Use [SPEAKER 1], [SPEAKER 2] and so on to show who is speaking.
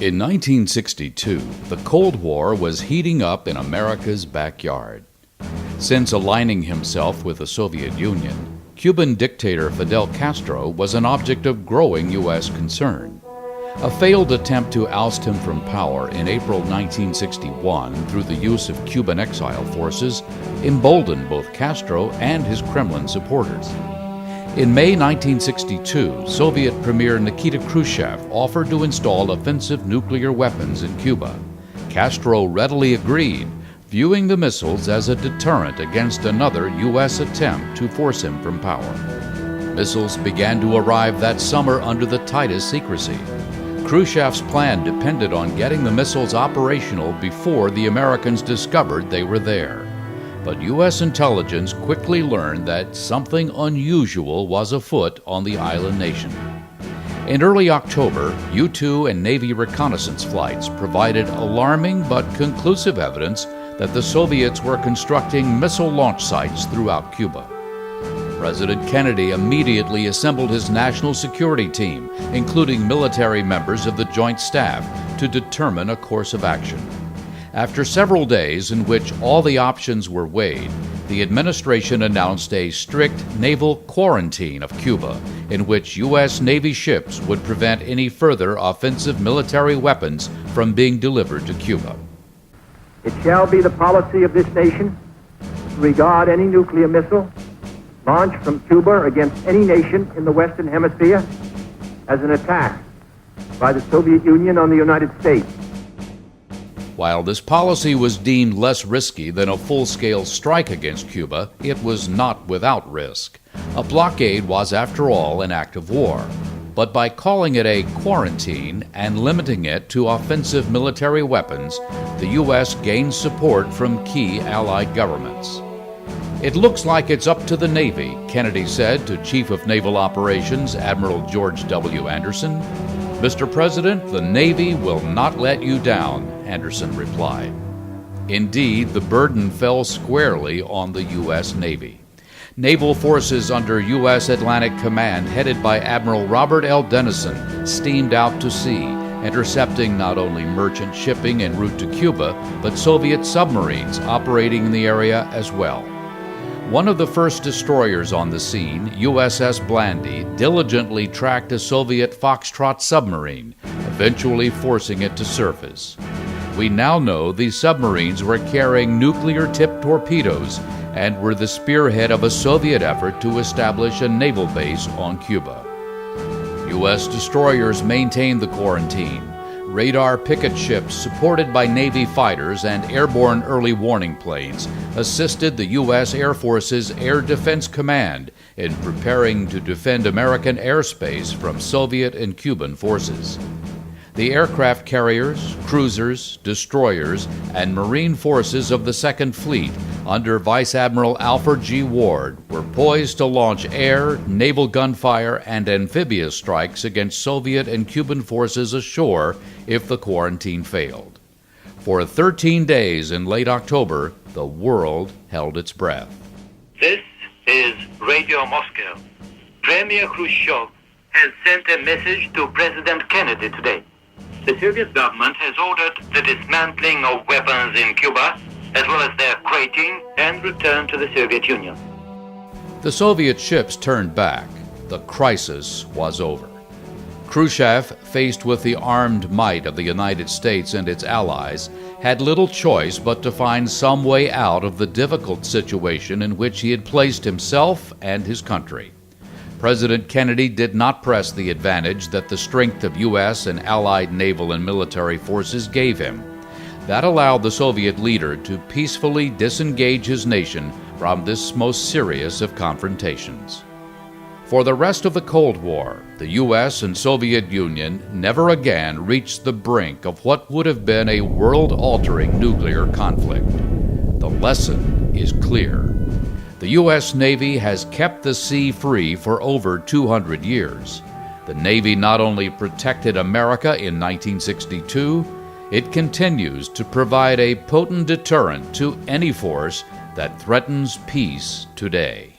[SPEAKER 1] In 1962, the Cold War was heating up in America's backyard. Since aligning himself with the Soviet Union, Cuban dictator Fidel Castro was an object of growing U.S. concern. A failed attempt to oust him from power in April 1961 through the use of Cuban exile forces emboldened both Castro and his Kremlin supporters. In May 1962, Soviet Premier Nikita Khrushchev offered to install offensive nuclear weapons in Cuba. Castro readily agreed, viewing the missiles as a deterrent against another U.S. attempt to force him from power. Missiles began to arrive that summer under the tightest secrecy. Khrushchev's plan depended on getting the missiles operational before the Americans discovered they were there. But U.S. intelligence quickly learned that something unusual was afoot on the island nation. In early October, U-2 and Navy reconnaissance flights provided alarming but conclusive evidence that the Soviets were constructing missile launch sites throughout Cuba. President Kennedy immediately assembled his national security team, including military members of the Joint Staff, to determine a course of action. After several days in which all the options were weighed, the administration announced a strict naval quarantine of Cuba, in which U.S. Navy ships would prevent any further offensive military weapons from being delivered to Cuba.
[SPEAKER 2] It shall be the policy of this nation to regard any nuclear missile launched from Cuba against any nation in the Western Hemisphere as an attack by the Soviet Union on the United States.
[SPEAKER 1] While this policy was deemed less risky than a full-scale strike against Cuba, it was not without risk. A blockade was, after all, an act of war. But by calling it a quarantine and limiting it to offensive military weapons, the U.S. gained support from key Allied governments. "It looks like it's up to the Navy," Kennedy said to Chief of Naval Operations Admiral George W. Anderson. "Mr. President, the Navy will not let you down," Anderson replied. Indeed, the burden fell squarely on the U.S. Navy. Naval forces under U.S. Atlantic Command, headed by Admiral Robert L. Dennison, steamed out to sea, intercepting not only merchant shipping en route to Cuba, but Soviet submarines operating in the area as well. One of the first destroyers on the scene, USS Blandy, diligently tracked a Soviet Foxtrot submarine, eventually forcing it to surface. We now know these submarines were carrying nuclear-tipped torpedoes and were the spearhead of a Soviet effort to establish a naval base on Cuba. U.S. destroyers maintained the quarantine. Radar picket ships supported by Navy fighters and airborne early warning planes assisted the U.S. Air Force's Air Defense Command in preparing to defend American airspace from Soviet and Cuban forces. The aircraft carriers, cruisers, destroyers, and Marine forces of the Second Fleet under Vice Admiral Alfred G. Ward were poised to launch air, naval gunfire, and amphibious strikes against Soviet and Cuban forces ashore if the quarantine failed. For 13 days in late October, the world held its breath.
[SPEAKER 3] This is Radio Moscow. Premier Khrushchev has sent a message to President Kennedy today. The Soviet government has ordered the dismantling of weapons in Cuba, as well as their crating and return to the Soviet Union.
[SPEAKER 1] The Soviet ships turned back. The crisis was over. Khrushchev, faced with the armed might of the United States and its allies, had little choice but to find some way out of the difficult situation in which he had placed himself and his country. President Kennedy did not press the advantage that the strength of U.S. and Allied naval and military forces gave him. That allowed the Soviet leader to peacefully disengage his nation from this most serious of confrontations. For the rest of the Cold War, the U.S. and Soviet Union never again reached the brink of what would have been a world-altering nuclear conflict. The lesson is clear. The U.S. Navy has kept the sea free for over 200 years. The Navy not only protected America in 1962, it continues to provide a potent deterrent to any force that threatens peace today.